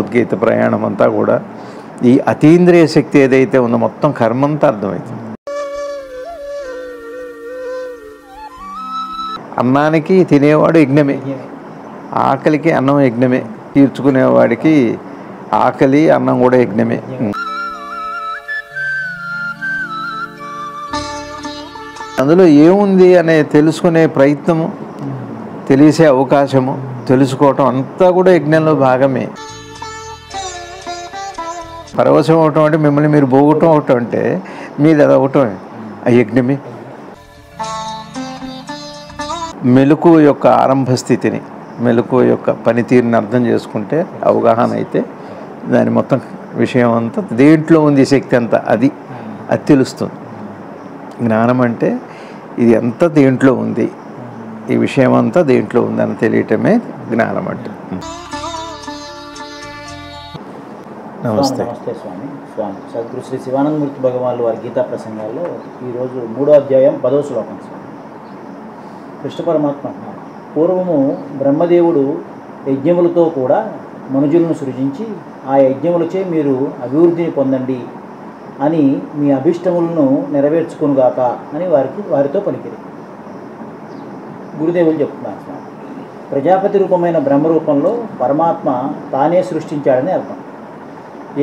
భగవద్గీత ప్రయాణం అంతా కూడా ఈ అతీంద్రియ శక్తి ఏదైతే ఉందో మొత్తం కర్మంతా అర్థమవుతుంది. అన్నానికి తినేవాడు యజ్ఞమే, ఆకలికి అన్నం యజ్ఞమే, తీర్చుకునేవాడికి ఆకలి అన్నం కూడా యజ్ఞమే. అందులో ఏముంది అనే తెలుసుకునే ప్రయత్నము, తెలిసే అవకాశము, తెలుసుకోవటం అంతా కూడా యజ్ఞంలో భాగమే. పరవశం అవటం అంటే మిమ్మల్ని మీరు పోగొట్టం అవటం అంటే మీది అది అవటం ఆ యజ్ఞమే. మెలకువ యొక్క ఆరంభ స్థితిని, మెలకువ యొక్క పనితీరుని అర్థం చేసుకుంటే, అవగాహన అయితే దాని మొత్తం విషయం అంతా దేంట్లో ఉంది శక్తి అంతా అది తెలుస్తుంది. జ్ఞానం అంటే ఇది ఎంత దేంట్లో ఉంది, ఈ విషయం అంతా దేంట్లో ఉందని తెలియటమే జ్ఞానం అంటే. నమస్తే. నమస్తే స్వామి. సద్గురు శ్రీ శివానందమూర్తి భగవానులు వారి గీతా ప్రసంగాల్లో ఈరోజు 3వ అధ్యాయం 10వ శ్లోకం. కృష్ణ పరమాత్మ పూర్వము బ్రహ్మదేవుడు యజ్ఞములతో కూడా మనుజులను సృజించి ఆ యజ్ఞములచే మీరు అభివృద్ధిని పొందండి అని మీ అభిష్టములను నెరవేర్చుకునుగాక అని వారితో పలికిరి. గురుదేవులు చెప్తున్నారు. ప్రజాపతి రూపమైన బ్రహ్మరూపంలో పరమాత్మ తానే సృష్టించాడని అర్థం.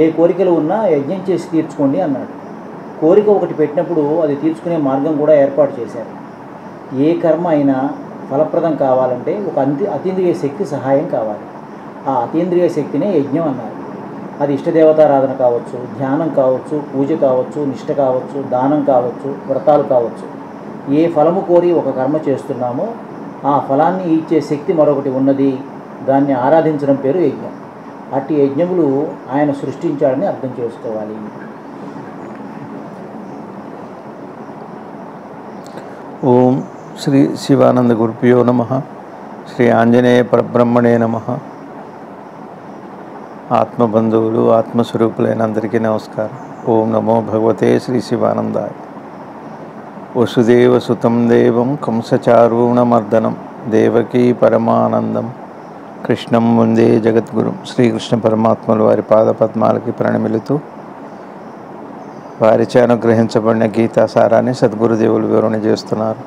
ఏ కోరికలు ఉన్నా యజ్ఞం చేసి తీర్చుకోండి అన్నాడు. కోరిక ఒకటి పెట్టినప్పుడు అది తీర్చుకునే మార్గం కూడా ఏర్పాటు చేశారు. ఏ కర్మ అయినా ఫలప్రదం కావాలంటే ఒక అతీంద్రియ శక్తి సహాయం కావాలి. ఆ అతీంద్రియ శక్తినే యజ్ఞం అన్నారు. అది ఇష్టదేవతారాధన కావచ్చు, ధ్యానం కావచ్చు, పూజ కావచ్చు, నిష్ట కావచ్చు, దానం కావచ్చు, వ్రతాలు కావచ్చు. ఏ ఫలము కోరి ఒక కర్మ చేస్తున్నామో ఆ ఫలాన్ని ఇచ్చే శక్తి మరొకటి ఉన్నది, దాన్ని ఆరాధించడం పేరు యజ్ఞం. అట్టి యజ్ఞములు ఆయన సృష్టించాడని అర్థం చేసుకోవాలి. ఓం శ్రీ శివానంద గురుభ్యో నమః. శ్రీ ఆంజనేయ పరబ్రహ్మణే నమః. ఆత్మబంధువులు, ఆత్మస్వరూపులైన అందరికీ నమస్కారం. ఓం నమో భగవతే శ్రీ శివానందాయ. వసుదేవ సుతం దేవం కంసచారూణమర్దనం దేవకీ పరమానందం కృష్ణం వందే జగద్గురు. శ్రీకృష్ణ పరమాత్మలు వారి పాదపద్మాలకి ప్రణమిలుతూ వారిచే అనుగ్రహించబడిన గీతాసారాన్ని సద్గురుదేవులు వివరణ చేస్తున్నారు.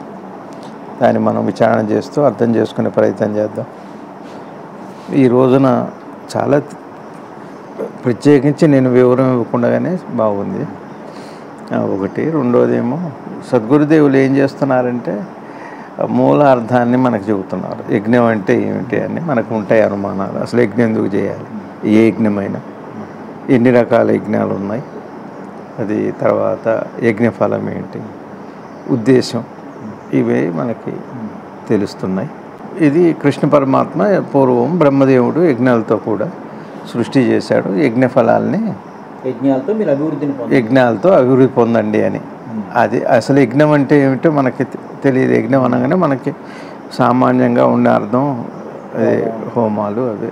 దాన్ని మనం విచారణ చేస్తూ అర్థం చేసుకునే ప్రయత్నం చేద్దాం. ఈ రోజున చాలా ప్రత్యేకించి నేను వివరం ఇవ్వకుండానే బాగుంది. ఒకటి. రెండోదేమో సద్గురుదేవులు ఏం చేస్తున్నారంటే మూల అర్థాన్ని మనకు చెబుతున్నారు. యజ్ఞం అంటే ఏమిటి అని మనకు ఉంటాయి అనుమానాలు. అసలు యజ్ఞం ఎందుకు చేయాలి, ఏ యజ్ఞమైనా, ఎన్ని రకాల యజ్ఞాలు ఉన్నాయి, అది తర్వాత యజ్ఞఫలం ఏంటి, ఉద్దేశం, ఇవే మనకి తెలుస్తున్నాయి. ఇది కృష్ణ పరమాత్మ పూర్వం బ్రహ్మదేవుడు యజ్ఞాలతో కూడా సృష్టి చేశాడు. యజ్ఞఫలాల్ని యజ్ఞాలతో అభివృద్ధి పొందండి అని. అది అసలు యజ్ఞం అంటే ఏమిటో మనకి తెలియదు. యజ్ఞం అనగానే మనకి సామాన్యంగా ఉండే అర్థం అదే హోమాలు, అదే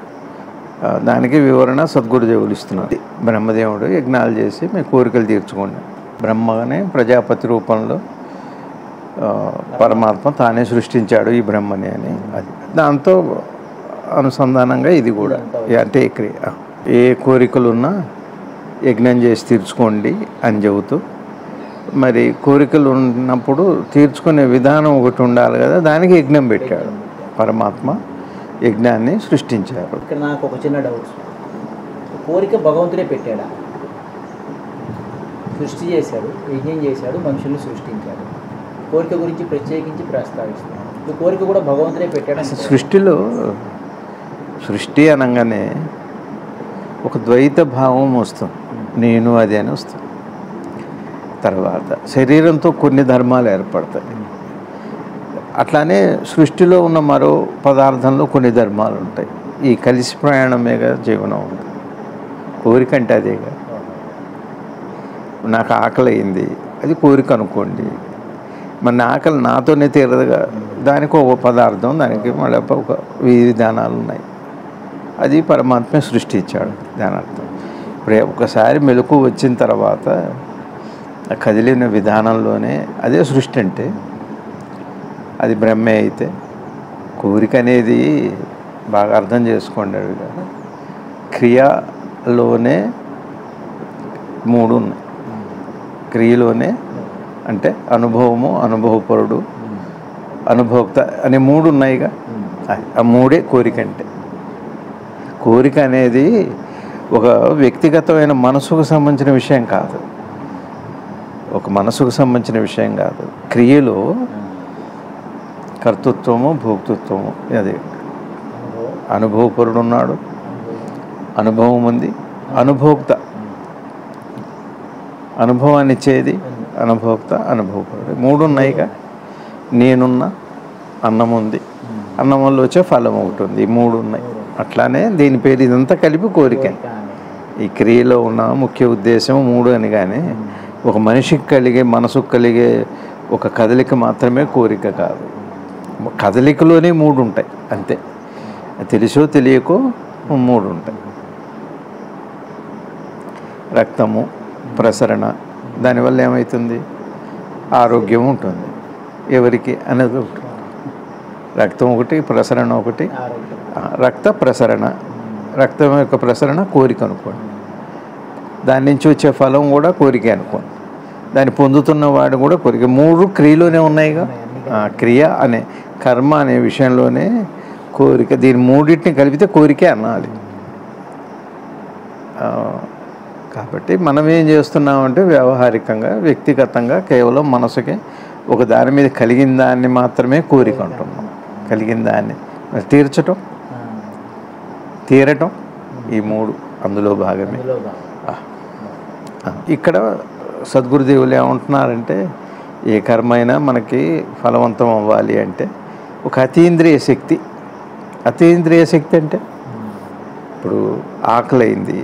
దానికి వివరణ సద్గురుదేవులు ఇస్తున్నారు. బ్రహ్మదేవుడు యజ్ఞాలు చేసి మీ కోరికలు తీర్చుకోండి. బ్రహ్మగానే ప్రజాపతి రూపంలో పరమాత్మ తానే సృష్టించాడు ఈ బ్రహ్మని అని. అది దాంతో అనుసంధానంగా ఇది కూడా అంటే క్రియ. ఏ కోరికలున్నా యజ్ఞం చేసి తీర్చుకోండి అని చెబుతూ, మరి కోరికలు ఉన్నప్పుడు తీర్చుకునే విధానం ఒకటి ఉండాలి కదా, దానికి యజ్ఞం పెట్టాడు పరమాత్మ. యజ్ఞాన్ని సృష్టించారు. ఇక్కడ నాకు ఒక చిన్న డౌట్. కోరిక భగవంతుడే పెట్టాడా? సృష్టి చేశాడు, యజ్ఞం చేశాడు, మనుషుల్ని సృష్టించాడు. కోరిక గురించి ప్రత్యేకించి ప్రస్తావిస్తున్నాడు. కోరిక కూడా భగవంతుడే పెట్టాడు. సృష్టిలో సృష్టి అనగానే ఒక ద్వైత భావం వస్తుంది, నేను అది అని వస్తుంది. తర్వాత శరీరంతో కొన్ని ధర్మాలు ఏర్పడతాయి. అట్లానే సృష్టిలో ఉన్న మరో పదార్థంలో కొన్ని ధర్మాలు ఉంటాయి. ఈ కలిసి ప్రయాణమేగా జీవనం ఉంది. కోరిక అంటే అదేగా. నాకు ఆకలి అయింది, అది కోరిక అనుకోండి. మరి నా ఆకలి నాతోనే తీరదుగా, దానికి ఒక పదార్థం, దానికి మళ్ళీ ఒక విధానాలు ఉన్నాయి. అది పరమాత్మ సృష్టించాడు. దాని అర్థం ఇప్పుడు ఒకసారి మెలకు వచ్చిన తర్వాత కదిలిన విధానంలోనే అదే సృష్టి. అంటే అది బ్రహ్మే అయితే కోరిక అనేది బాగా అర్థం చేసుకోండి. అవి క్రియలోనే మూడు ఉన్నాయి. క్రియలోనే అంటే అనుభవము, అనుభవపరుడు, అనుభోక్త అనే మూడు ఉన్నాయిగా. ఆ మూడే కోరిక అంటే. కోరిక అనేది ఒక వ్యక్తిగతమైన మనసుకు సంబంధించిన విషయం కాదు, ఒక మనసుకు సంబంధించిన విషయం కాదు. క్రియలో కర్తృత్వము, భోక్తృత్వము, అది అనుభవపరుడు ఉన్నాడు, అనుభవం ఉంది, అనుభోక్త అనుభవాన్ని ఇచ్చేది, అనుభోక్త, అనుభవపరుడు, మూడు ఉన్నాయిగా. నేనున్న, అన్నం ఉంది, అన్నం వల్ల వచ్చే ఫలం ఒకటి ఉంది, మూడు ఉన్నాయి. అట్లానే దీని పేరు ఇదంతా కలిపి కోరిక. ఈ క్రియలో ఉన్న ముఖ్య ఉద్దేశం మూడు అని. కానీ ఒక మనిషికి కలిగే, మనసుకు కలిగే ఒక కదలిక మాత్రమే కోరిక కాదు. కదలికలోనే మూడు ఉంటాయి అంతే. తెలుసో తెలియకో మూడు ఉంటాయి. రక్తము, ప్రసరణ, దానివల్ల ఏమవుతుంది? ఆరోగ్యం ఉంటుంది. ఎవరికి అనేది ఒకటి, రక్తం ఒకటి, ప్రసరణ ఒకటి. రక్త ప్రసరణ, రక్తం యొక్క ప్రసరణ కోరిక అనుకోండి. దాని నుంచి వచ్చే ఫలం కూడా కోరిక అనుకోండి. దాన్ని పొందుతున్న వాడు కూడా కోరిక. మూడు క్రియలోనే ఉన్నాయిగా. క్రియ అనే కర్మ అనే విషయంలోనే కోరిక. దీని మూడింటిని కలిపితే కోరికే అనాలి. కాబట్టి మనం ఏం చేస్తున్నామంటే వ్యవహారికంగా, వ్యక్తిగతంగా కేవలం మనసుకి ఒక దాని మీద కలిగిన దాన్ని మాత్రమే కోరిక అంటున్నాం. కలిగిన దాన్ని తీర్చటం, తీరటం, ఈ మూడు అందులో భాగమే. ఇక్కడ సద్గురుదేవులు ఏమంటున్నారంటే, ఏ కర్మ అయినా మనకి ఫలవంతం అవ్వాలి అంటే ఒక అతీంద్రియ శక్తి. అతీంద్రియ శక్తి అంటే ఇప్పుడు ఆకలి అయింది,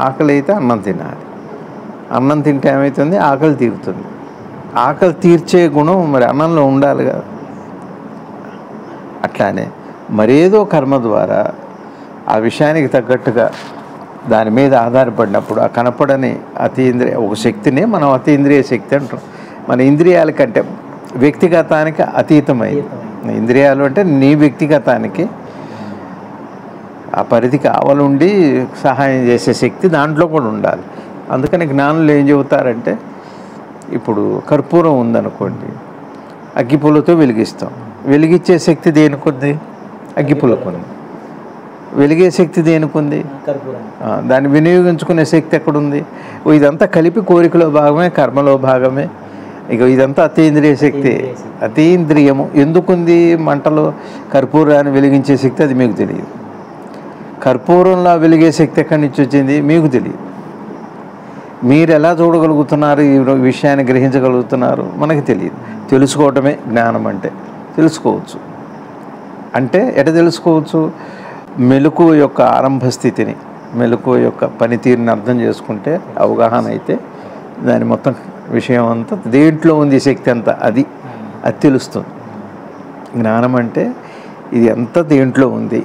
ఆకలి అయితే అన్నం తినాలి. అన్నం తింటే ఏమవుతుంది? ఆకలి తీరుతుంది. ఆకలి తీర్చే గుణం మరి అన్నంలో ఉండాలి కదా. అట్లానే మరేదో కర్మ ద్వారా ఆ విషయానికి తగ్గట్టుగా దాని మీద ఆధారపడినప్పుడు ఆ కనపడని అతీంద్రియ ఒక శక్తిని మనం అతీంద్రియ శక్తి అంటాం. మన ఇంద్రియాల కంటే వ్యక్తిగతానికి అతీతమైంది. ఇంద్రియాలు అంటే నీ వ్యక్తిగతానికి ఆ పరిధికి ఆవలుండి సహాయం చేసే శక్తి దాంట్లో కూడా ఉండాలి. అందుకని జ్ఞానులు ఏం చెబుతారంటే, ఇప్పుడు కర్పూరం ఉందనుకోండి, అగ్గిపుల్లతో వెలిగిస్తాం. వెలిగించే శక్తి దేనికి ఉంది? అగ్గిపుల్లకు ఉంది. వెలిగే శక్తి దేనికి ఉంది? దాన్ని వినియోగించుకునే శక్తి ఎక్కడుంది? ఇదంతా కలిపి కోరికలో భాగమే, కర్మలో భాగమే. ఇక ఇదంతా అతీంద్రియ శక్తి. అతీంద్రియము ఎందుకుంది? మంటలో కర్పూరాన్ని వెలిగించే శక్తి అది మీకు తెలియదు. కర్పూరంలో వెలిగే శక్తి ఎక్కడి నుంచి వచ్చింది మీకు తెలియదు. మీరు ఎలా చూడగలుగుతున్నారు, ఈ విషయాన్ని గ్రహించగలుగుతున్నారు మనకి తెలియదు. తెలుసుకోవటమే జ్ఞానం అంటే. తెలుసుకోవచ్చు అంటే ఎట తెలుసుకోవచ్చు? మెలకువ యొక్క ఆరంభ స్థితిని, మెలకువ యొక్క పనితీరుని అర్థం చేసుకుంటే, అవగాహన అయితే దాని మొత్తం విషయం అంతా దేంట్లో ఉంది శక్తి అంతా అది తెలుస్తుంది. జ్ఞానం అంటే ఇది అంతా దేంట్లో ఉంది,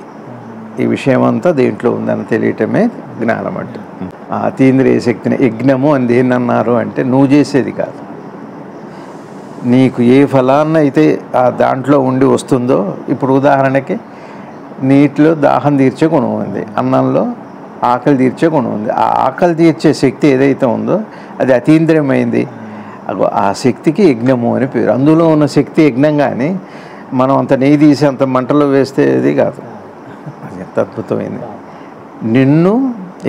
ఈ విషయం అంతా దేంట్లో ఉందని తెలియటమే జ్ఞానం అంటే. ఆ అతీంద్రియ శక్తిని యజ్ఞము అని దేన్ని అన్నారు అంటే, నువ్వు చేసేది కాదు. నీకు ఏ ఫలాన్ని అయితే ఆ దాంట్లో ఉండి వస్తుందో, ఇప్పుడు ఉదాహరణకి నీటిలో దాహం తీర్చే గుణం ఉంది, అన్నంలో ఆకలి తీర్చే గుణం ఉంది. ఆ ఆకలి తీర్చే శక్తి ఏదైతే ఉందో అది అతీంద్రియమైంది. ఆ శక్తికి యజ్ఞము అని పేరు. అందులో ఉన్న శక్తి యజ్ఞం. కానీ మనం అంత నెయ్యి తీసి అంత మంటలో వేస్తే అది కాదు. అది ఎంత అద్భుతమైంది. నిన్ను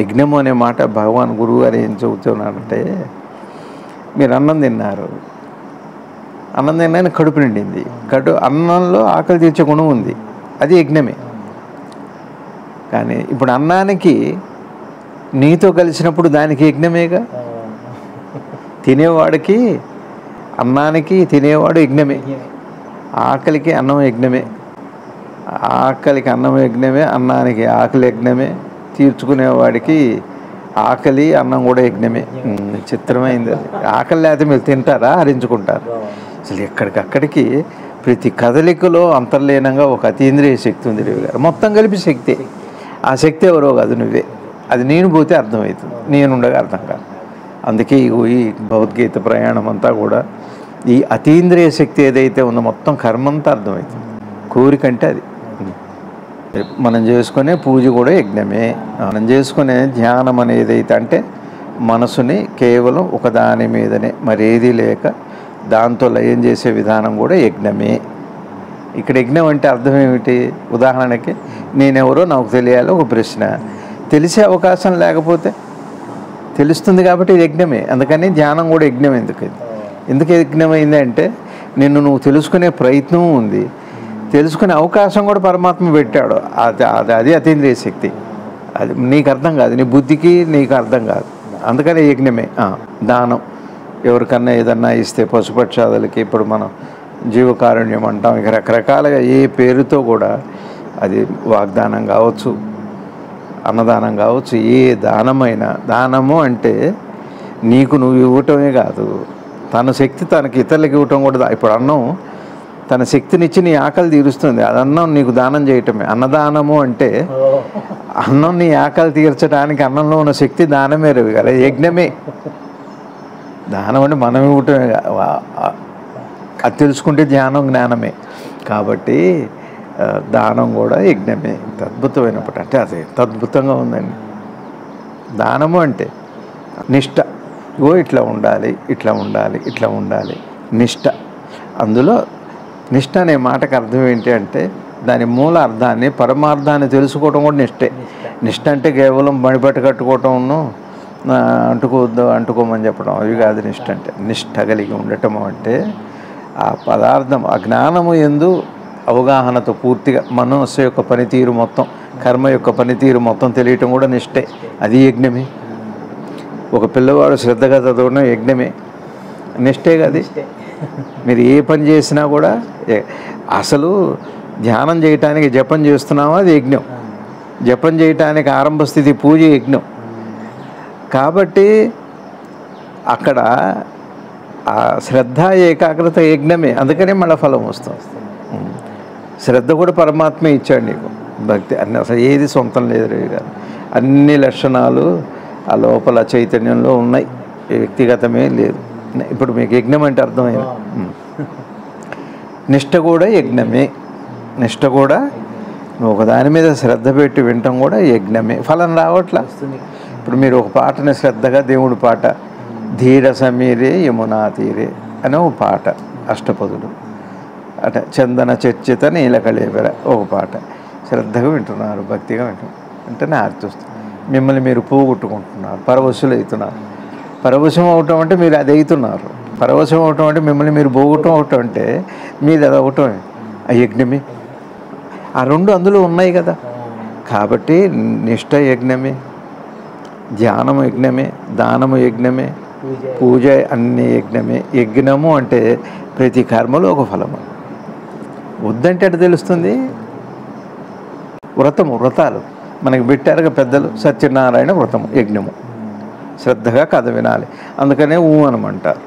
యజ్ఞము అనే మాట భగవాన్ గురువు గారు ఏం చెబుతున్నారంటే, మీరు అన్నం తిన్నారు, అన్నం తిన్నా కడుపు నిండింది, అన్నంలో ఆకలి తీర్చే గుణం ఉంది, అది యజ్ఞమే. కానీ ఇప్పుడు అన్నానికి నీతో కలిసినప్పుడు దానికి యజ్ఞమేగా. తినేవాడికి, అన్నానికి తినేవాడు యజ్ఞమే. ఆకలికి అన్నం యజ్ఞమే, ఆకలికి అన్నం యజ్ఞమే, అన్నానికి ఆకలి యజ్ఞమే, తీర్చుకునేవాడికి ఆకలి అన్నం కూడా యజ్ఞమే. చిత్రమైంది అది. ఆకలి లేకపోతే మీరు తింటారా? హరించుకుంటారు. అసలు ఎక్కడికక్కడికి ప్రతి కదలికలో అంతర్లీనంగా ఒక అతీంద్రియ శక్తి ఉంది. గారు మొత్తం కలిపి శక్తి. ఆ శక్తి ఎవరో కాదు, నువ్వే. అది నేను పోతే అర్థమవుతుంది, నేనుండగా అర్థం కాదు. అందుకే ఈ భగవద్గీత ప్రయాణం అంతా కూడా ఈ అతీంద్రియ శక్తి ఏదైతే ఉందో మొత్తం కర్మంతా అర్థమవుతుంది. కోరికంటే అది. మనం చేసుకునే పూజ కూడా యజ్ఞమే. మనం చేసుకునే ధ్యానం అనేది అయితే అంటే మనసుని కేవలం ఒక దాని మీదనే మరేది లేక దాంతో లయం చేసే విధానం కూడా యజ్ఞమే. ఇక్కడ యజ్ఞం అంటే అర్థం ఏమిటి? ఉదాహరణకి నేనెవరో నాకు తెలియాలి ఒక ప్రశ్న, తెలిసే అవకాశం లేకపోతే తెలుస్తుంది కాబట్టి ఇది యజ్ఞమే. అందుకని ధ్యానం కూడా యజ్ఞం. ఎందుకు యజ్ఞమైంది అంటే నువ్వు తెలుసుకునే ప్రయత్నం ఉంది, తెలుసుకునే అవకాశం కూడా పరమాత్మ పెట్టాడు. అది అతీంద్రియ శక్తి. అది నీకు అర్థం కాదు, నీ బుద్ధికి నీకు అర్థం కాదు. అందుకని యజ్ఞమే. దానం ఎవరికన్నా ఏదన్నా ఇస్తే పశుపక్షాదులకి, ఇప్పుడు మనం జీవకారుణ్యం అంటాం, ఇక రకరకాలుగా ఏ పేరుతో కూడా అది వాగ్దానం కావచ్చు, అన్నదానం కావచ్చు, ఏ దానమైనా. దానము అంటే నీకు నువ్వు ఇవ్వటమే కాదు, తన శక్తి తనకి ఇతరులకు ఇవ్వటం కూడా. ఇప్పుడు అన్నం తన శక్తినిచ్చి నీ ఆకలి తీరుస్తుంది, అది అన్నం నీకు దానం చేయటమే. అన్నదానము అంటే అన్నం నీ ఆకలి తీర్చడానికి అన్నంలో ఉన్న శక్తి దానమే రవి కదా, యజ్ఞమే. దానం అంటే మనం ఇవ్వటమే, అది తెలుసుకుంటే ధ్యానం జ్ఞానమే. కాబట్టి దానం కూడా యజ్ఞమే. అద్భుతమైనప్పుడు అంటే అదే అద్భుతంగా ఉందండి. దానము అంటే నిష్ట. ఇట్లా ఉండాలి, ఇట్లా ఉండాలి, ఇట్లా ఉండాలి, నిష్ట. అందులో నిష్ట అనే మాటకు అర్థం ఏంటి అంటే దాని మూల అర్థాన్ని, పరమార్థాన్ని తెలుసుకోవడం కూడా నిష్టే. నిష్ట అంటే కేవలం మణిపట్టు కట్టుకోవటంను, అంటుకోమని చెప్పడం అవి కాదు. నిష్ట అంటే నిష్ట కలిగి ఉండటము అంటే ఆ పదార్థం, ఆ జ్ఞానము యందు అవగాహనతో పూర్తిగా మనస్సు యొక్క పనితీరు మొత్తం, కర్మ యొక్క పనితీరు మొత్తం తెలియటం కూడా నిష్టే. అది యజ్ఞమే. ఒక పిల్లవాడు శ్రద్ధగా చదవడం యజ్ఞమే, నిష్టే కదా. మీరు ఏ పని చేసినా కూడా అసలు ధ్యానం చేయటానికి జపం చేస్తున్నామో అది యజ్ఞం. జపం చేయటానికి ఆరంభ స్థితి పూజ యజ్ఞం. కాబట్టి అక్కడ ఆ శ్రద్ధ ఏకాగ్రత యజ్ఞమే. అందుకనే మళ్ళీ ఫలం వస్తుంది. శ్రద్ధ కూడా పరమాత్మే ఇచ్చాడు నీకు. భక్తి అన్ని అసలు ఏది సొంతం లేదు కాదు, అన్ని లక్షణాలు ఆ లోపల చైతన్యంలో ఉన్నాయి, వ్యక్తిగతమే లేదు. ఇప్పుడు మీకు యజ్ఞం అంటే అర్థమైంది. నిష్ట కూడా యజ్ఞమే. నిష్ట కూడా నువ్వు ఒక దాని మీద శ్రద్ధ పెట్టి వినటం కూడా యజ్ఞమే. ఫలం రావట్లా. ఇప్పుడు మీరు ఒక పాటని శ్రద్ధగా, దేవుడి పాట ధీర సమీరే యమునా తీరే అనే ఒక పాట, అష్టపదులు అట, చందన చర్చిత నీలకళేబెర ఒక పాట శ్రద్ధగా వింటున్నారు, భక్తిగా వింటున్నారు. అంటేనే ఆర్తి వస్తుంది. మిమ్మల్ని మీరు పోగొట్టుకుంటున్నారు, పరవశులు అవుతున్నారు. పరవశం అవటం అంటే మీరు అది అవుతున్నారు. పరవశం అవటం అంటే మిమ్మల్ని మీరు పోగొట్టం అవటం అంటే మీది అది అవటమే. ఆ యజ్ఞమే. ఆ రెండు అందులో ఉన్నాయి కదా. కాబట్టి నిష్ట యజ్ఞమే, ధ్యానము యజ్ఞమే, దానము యజ్ఞమే, పూజ అన్ని యజ్ఞమే. యజ్ఞము అంటే ప్రతి కర్మలో ఒక ఫలము. వద్దంటే అటు తెలుస్తుంది. వ్రతాలు మనకి పెట్టారుగా పెద్దలు, సత్యనారాయణ వ్రతము యజ్ఞము. శ్రద్ధగా కథ వినాలి, అందుకనే అనమంటారు.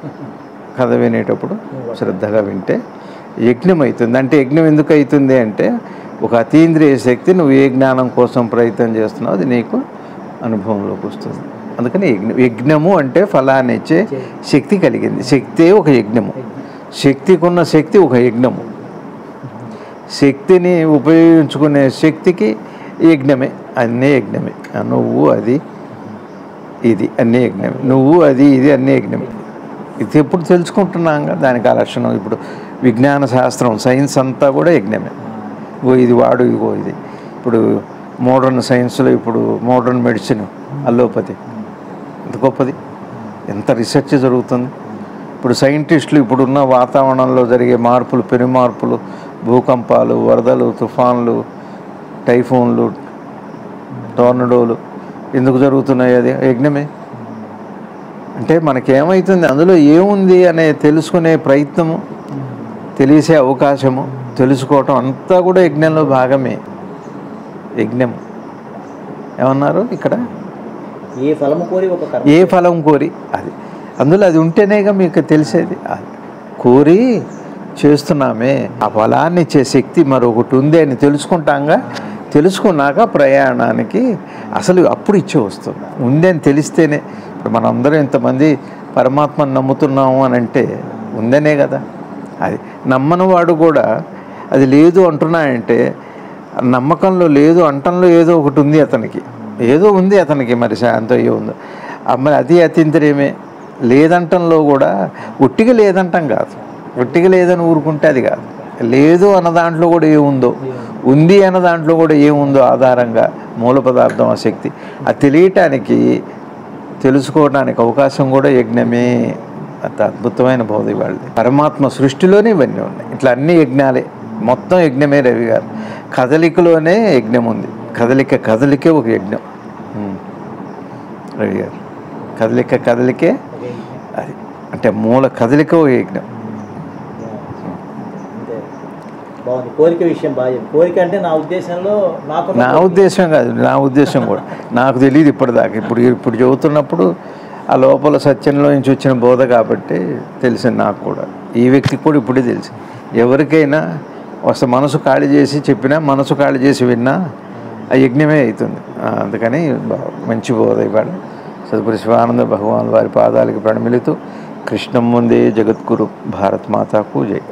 కథ వినేటప్పుడు శ్రద్ధగా వింటే యజ్ఞం అవుతుంది. అంటే యజ్ఞం ఎందుకు అవుతుంది అంటే ఒక అతీంద్రియ శక్తి, నువ్వు ఏ జ్ఞానం కోసం ప్రయత్నం చేస్తున్నావు అది నీకు అనుభవంలోకి వస్తుంది. అందుకని యజ్ఞము అంటే ఫలాన్ని ఇచ్చే శక్తి కలిగింది. శక్తే ఒక యజ్ఞము. శక్తికి ఉన్న శక్తి ఒక యజ్ఞము. శక్తిని ఉపయోగించుకునే శక్తికి యజ్ఞమే. అన్నీ యజ్ఞమే. నువ్వు అది ఇది అన్నీ యజ్ఞమే. నువ్వు అది ఇది అన్నీ యజ్ఞమే. ఇది ఎప్పుడు తెలుసుకుంటున్నాం కదా దానికి ఆ లక్షణం. ఇప్పుడు విజ్ఞాన శాస్త్రం, సైన్స్ అంతా కూడా యజ్ఞమే. ఇది వాడు, ఇదిగో ఇది. ఇప్పుడు మోడర్న్ సైన్స్లో ఇప్పుడు మోడర్న్ మెడిసిన్, అల్లోపతి ఎంత గొప్పది, ఎంత రీసెర్చ్ జరుగుతుంది. ఇప్పుడు సైంటిస్టులు ఇప్పుడున్న వాతావరణంలో జరిగే మార్పులు, పెను మార్పులు, భూకంపాలు, వరదలు, తుఫాన్లు, టైఫోన్లు, టోర్నడోలు ఎందుకు జరుగుతున్నాయి? అది యజ్ఞమే. అంటే మనకేమవుతుంది, అందులో ఏముంది అనే తెలుసుకునే ప్రయత్నము, తెలిసే అవకాశము, తెలుసుకోవటం అంతా కూడా యజ్ఞంలో భాగమే. యజ్ఞం ఏమన్నారు ఇక్కడ? ఏ ఫలం కోరి ఒక కర్మ, ఏ ఫలం కోరి అది అందులో అది ఉంటేనేగా మీకు తెలిసేది. కోరి చేస్తున్నామే, ఆ ఫలాన్ని ఇచ్చే శక్తి మరొకటి ఉంది అని తెలుసుకుంటాంగా. తెలుసుకున్నాక ప్రయాణానికి అసలు అప్పుడు ఇచ్చే వస్తుంది. ఉందని తెలిస్తేనే. ఇప్పుడు మనందరం ఇంతమంది పరమాత్మను నమ్ముతున్నాము అని అంటే ఉందనే కదా. అది నమ్మని వాడు కూడా అది లేదు అంటున్నాయంటే నమ్మకంలో లేదు, అంటంలో ఏదో ఒకటి ఉంది అతనికి, ఏదో ఉంది అతనికి, మరి శాంతం ఏ ఉందో మరి అది అతీంద్రియమే. లేదంటంలో కూడా ఒట్టిగా లేదంటాం కాదు, ఒట్టిగా లేదని ఊరుకుంటే అది కాదు. లేదు అన్న దాంట్లో కూడా ఏముందో, ఉంది అన్న దాంట్లో కూడా ఏముందో ఆధారంగా మూల పదార్థం ఆ శక్తి అది తెలియటానికి, తెలుసుకోవడానికి అవకాశం కూడా యజ్ఞమే. అంత అద్భుతమైన బోధ వాళ్ళది. పరమాత్మ సృష్టిలోనే ఇవన్నీ ఉన్నాయి, ఇట్లా అన్ని యజ్ఞాలే, మొత్తం యజ్ఞమే. రవి గారు కదలికలోనే యజ్ఞం ఉంది, కదలికే ఒక యజ్ఞం. రవి గారు కదలికే అది, అంటే మూల కదలిక ఒక యజ్ఞం. బాగుంది. కోరిక విషయం బాగా చెప్పి, కోరిక అంటే నా ఉద్దేశంలో నా ఉద్దేశం కాదు, నా ఉద్దేశం కూడా నాకు తెలియదు ఇప్పటిదాకా. ఇప్పుడు చెబుతున్నప్పుడు ఆ లోపల సత్యంలో నుంచి వచ్చిన బోధ కాబట్టి తెలిసింది నాకు కూడా, ఈ వ్యక్తికి కూడా ఇప్పుడే తెలిసి. ఎవరికైనా అసలు మనసు ఖాళీ చేసి చెప్పినా, మనసు ఖాళీ చేసి విన్నా ఆ యజ్ఞమే అవుతుంది. అందుకని మంచి బోధ ఇవాళ. సద్గురు శివానంద భగవాన్ వారి పాదాలకి ప్రణమిలుతూ కృష్ణం ముందే జగద్గురు భారత్ మాతాకు జై.